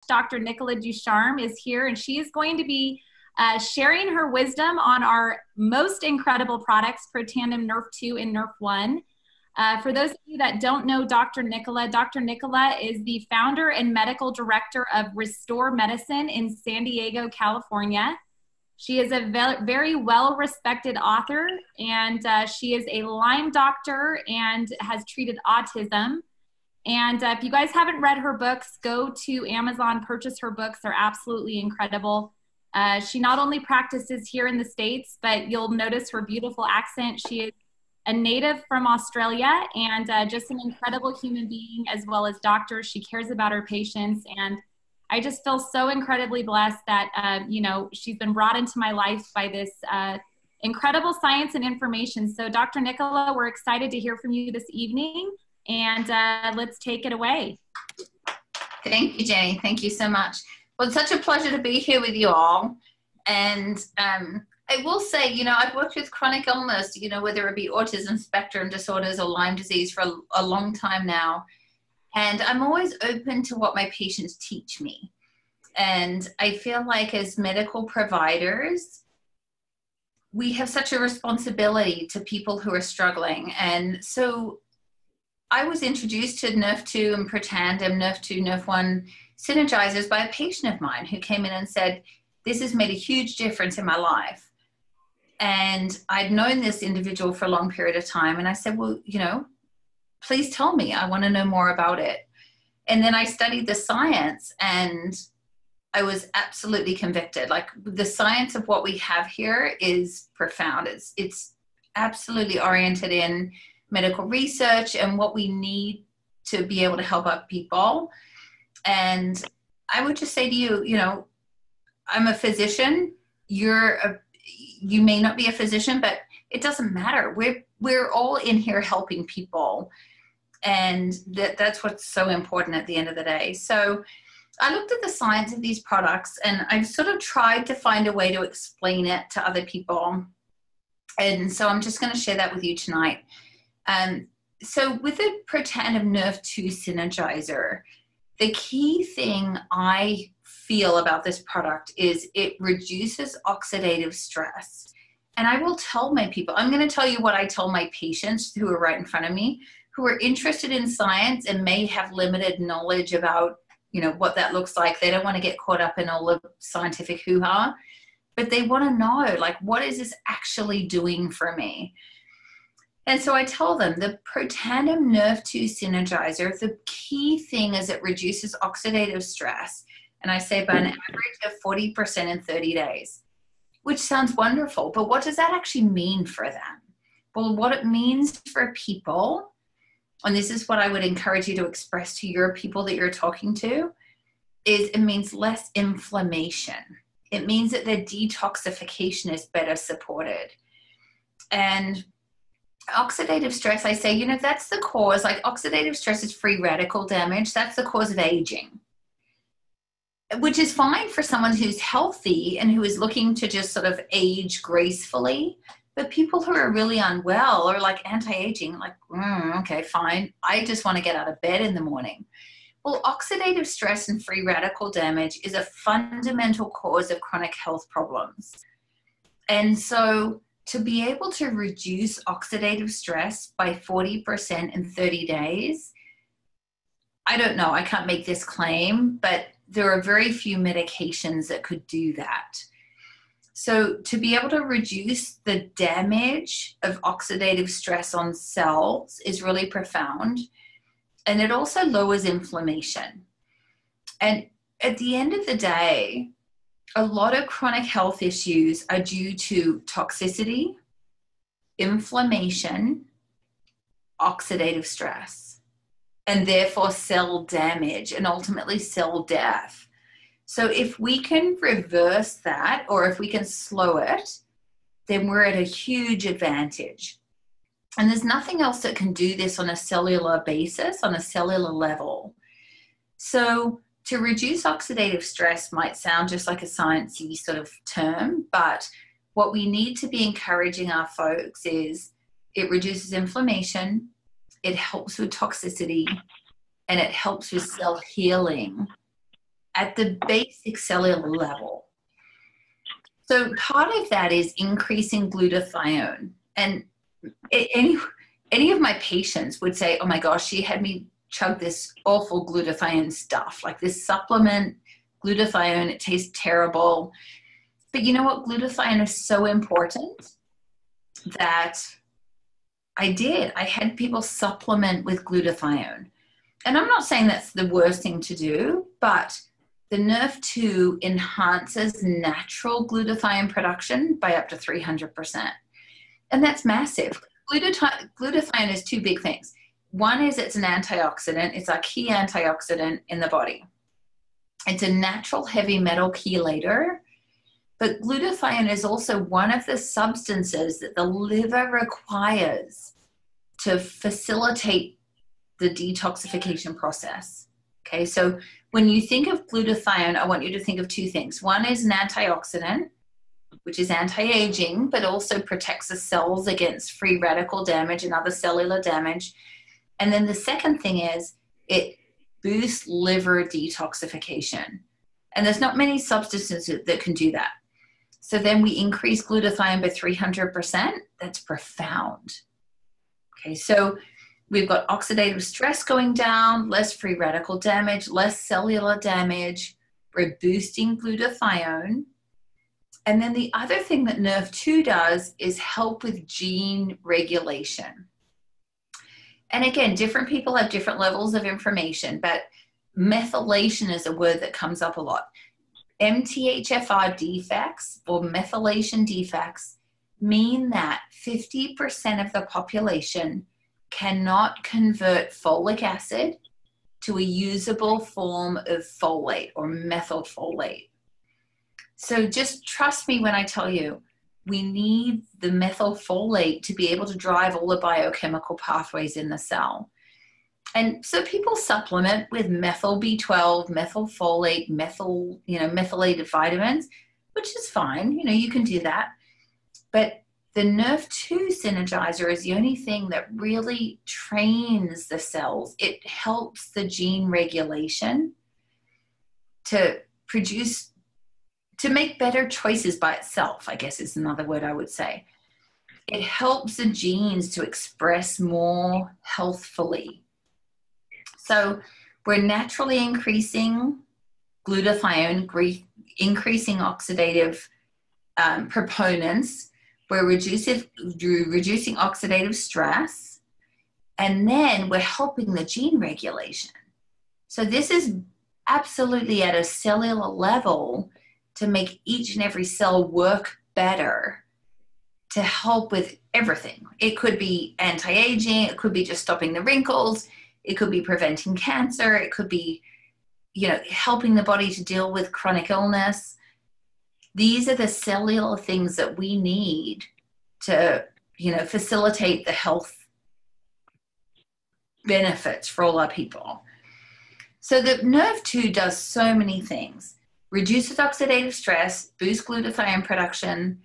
Dr. Nicola Ducharme is here, and she is going to be sharing her wisdom on our most incredible products, Protandim Nrf2 and NRF1. For those of you that don't know Dr. Nicola is the founder and medical director of Restore Medicine in San Diego, California. She is a very well-respected author, and she is a Lyme doctor and has treated autism. And if you guys haven't read her books, go to Amazon, purchase her books. They're absolutely incredible. She not only practices here in the States, but you'll notice her beautiful accent. She is a native from Australia and just an incredible human being as well as doctor. She cares about her patients, and I just feel so incredibly blessed that, you know, she's been brought into my life by this incredible science and information. So Dr. Nicola, we're excited to hear from you this evening, and let's take it away. Thank you, Jenny. Thank you so much. Well, it's such a pleasure to be here with you all. And I will say, you know, I've worked with chronic illness, you know, whether it be autism spectrum disorders or Lyme disease for a long time now. And I'm always open to what my patients teach me. And I feel like as medical providers, we have such a responsibility to people who are struggling. And so I was introduced to Nrf2 and Protandim, Nrf2, Nrf1 synergizers by a patient of mine who came in and said, this has made a huge difference in my life. And I'd known this individual for a long period of time. And I said, well, you know, please tell me, I want to know more about it. And then I studied the science, and I was absolutely convicted. Like, the science of what we have here is profound. It's absolutely oriented in medical research and what we need to be able to help out people. And I would just say to you, you know, I'm a physician. You may not be a physician, but it doesn't matter. We're all in here helping people. And that's what's so important at the end of the day. So I looked at the science of these products, and I sort of tried to find a way to explain it to other people. And so I'm just going to share that with you tonight. So with the Protandim Nrf2 Synergizer, the key thing I feel about this product is it reduces oxidative stress. And I will tell my people, I'm going to tell you what I tell my patients who are right in front of me, who are interested in science and may have limited knowledge about, you know, what that looks like. They don't want to get caught up in all the scientific hoo-ha, but they want to know, like, what is this actually doing for me? And so I tell them the Protandim Nrf2 Synergizer, the key thing is it reduces oxidative stress. And I say by an average of 40% in 30 days, which sounds wonderful, but what does that actually mean for them? Well, what it means for people, and this is what I would encourage you to express to your people that you're talking to, is it means less inflammation. It means that their detoxification is better supported. And oxidative stress, I say, you know, that's the cause. Like, oxidative stress is free radical damage. That's the cause of aging, which is fine for someone who's healthy and who is looking to just sort of age gracefully. But people who are really unwell or like anti-aging, like, okay, fine. I just want to get out of bed in the morning. Well, oxidative stress and free radical damage is a fundamental cause of chronic health problems. And so to be able to reduce oxidative stress by 40% in 30 days, I don't know, I can't make this claim, but there are very few medications that could do that. So to be able to reduce the damage of oxidative stress on cells is really profound. And it also lowers inflammation. And at the end of the day, a lot of chronic health issues are due to toxicity, inflammation, oxidative stress, and therefore cell damage and ultimately cell death. So if we can reverse that, or if we can slow it, then we're at a huge advantage. And there's nothing else that can do this on a cellular basis, on a cellular level. So to reduce oxidative stress might sound just like a sciencey sort of term, but what we need to be encouraging our folks is it reduces inflammation, it helps with toxicity, and it helps with cell healing. at the basic cellular level. So part of that is increasing glutathione. And any of my patients would say, oh my gosh, she had me chug this awful glutathione stuff, like this supplement, glutathione, it tastes terrible. But you know what? Glutathione is so important that I had people supplement with glutathione. And I'm not saying that's the worst thing to do, but the Nrf2 enhances natural glutathione production by up to 300%. And that's massive. Glutathione is two big things. One is it's an antioxidant. It's our key antioxidant in the body. It's a natural heavy metal chelator, but glutathione is also one of the substances that the liver requires to facilitate the detoxification process. Okay, so when you think of glutathione, I want you to think of two things. One is an antioxidant, which is anti-aging, but also protects the cells against free radical damage and other cellular damage. And then the second thing is it boosts liver detoxification. And there's not many substances that can do that. So then we increase glutathione by 300%. That's profound. Okay, so we've got oxidative stress going down, less free radical damage, less cellular damage. We're boosting glutathione. And then the other thing that Nrf2 does is help with gene regulation. And again, different people have different levels of information, but methylation is a word that comes up a lot. MTHFR defects or methylation defects mean that 50% of the population cannot convert folic acid to a usable form of folate or methylfolate. So just trust me when I tell you, we need the methylfolate to be able to drive all the biochemical pathways in the cell. And so people supplement with methyl B12, methylfolate, methylated vitamins, which is fine. You can do that. But the Nrf2 synergizer is the only thing that really trains the cells. It helps the gene regulation to make better choices by itself, I guess is another word I would say. It helps the genes to express more healthfully. So we're naturally increasing glutathione, increasing oxidative proponents. We're reducing oxidative stress. And then we're helping the gene regulation. So this is absolutely at a cellular level to make each and every cell work better to help with everything. It could be anti-aging, it could be just stopping the wrinkles, it could be preventing cancer, it could be, helping the body to deal with chronic illness. These are the cellular things that we need to, facilitate the health benefits for all our people. So the Nrf2 does so many things. Reduces oxidative stress, boosts glutathione production,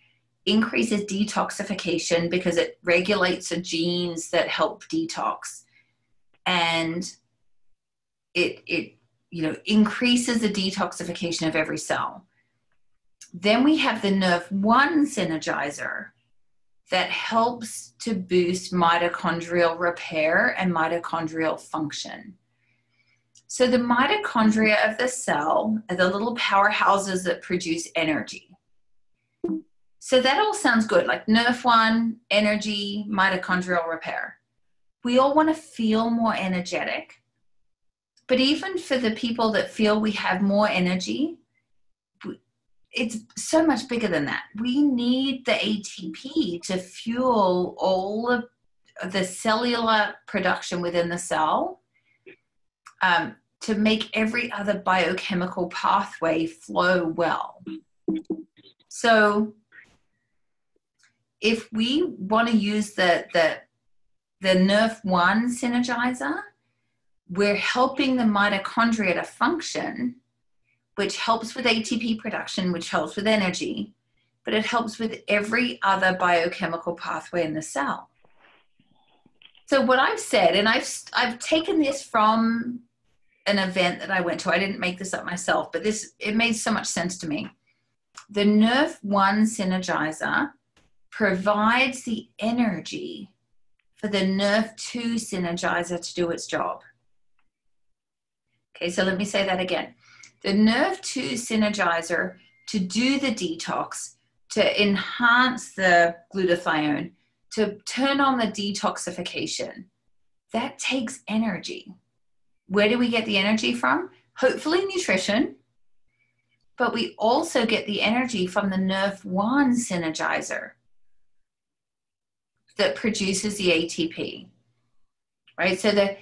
increases detoxification because it regulates the genes that help detox. And it increases the detoxification of every cell. Then we have the Nrf1 synergizer that helps to boost mitochondrial repair and mitochondrial function. So the mitochondria of the cell are the little powerhouses that produce energy. So that all sounds good, like Nrf1, energy, mitochondrial repair. We all want to feel more energetic. But even for the people that feel we have more energy, it's so much bigger than that. We need the ATP to fuel all of the cellular production within the cell to make every other biochemical pathway flow well. So if we want to use the Nrf1 synergizer, we're helping the mitochondria to function, which helps with ATP production, which helps with energy, but it helps with every other biochemical pathway in the cell. So what I've said, and I've taken this from an event that I went to. I didn't make this up myself, but it made so much sense to me. The Nrf1 synergizer provides the energy for the Nrf2 synergizer to do its job. Okay, so let me say that again. The Nrf2 synergizer to do the detox, to enhance the glutathione, to turn on the detoxification, that takes energy. Where do we get the energy from? Hopefully nutrition, but we also get the energy from the Nrf1 synergizer that produces the ATP, right? So the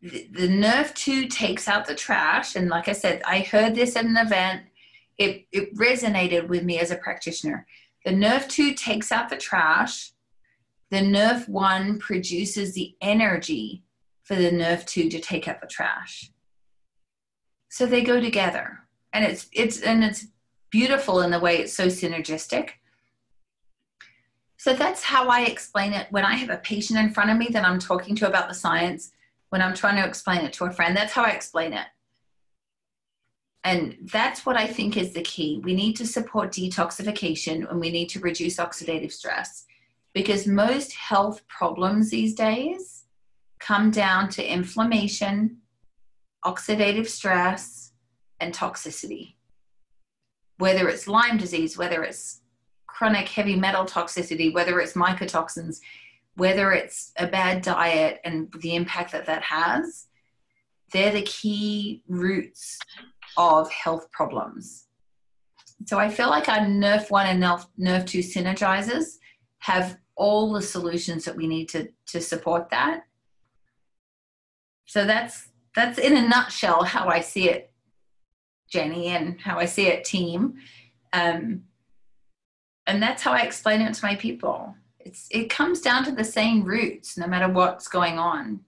Nrf2 takes out the trash. And like I said, I heard this at an event. It resonated with me as a practitioner. The Nrf2 takes out the trash. The Nrf1 produces the energy for the Nrf2 to take out the trash. So they go together. And it's beautiful in the way it's so synergistic. So that's how I explain it when I have a patient in front of me that I'm talking to about the science. When I'm trying to explain it to a friend, that's how I explain it. And that's what I think is the key. We need to support detoxification, and we need to reduce oxidative stress, because most health problems these days come down to inflammation, oxidative stress, and toxicity. Whether it's Lyme disease, whether it's chronic heavy metal toxicity, whether it's mycotoxins, whether it's a bad diet and the impact that that has, they're the key roots of health problems. So I feel like our Nrf1 and Nrf2 synergizers have all the solutions that we need to support that. So that's in a nutshell how I see it, Jenny, and how I see it, team. And that's how I explain it to my people. It comes down to the same roots, no matter what's going on.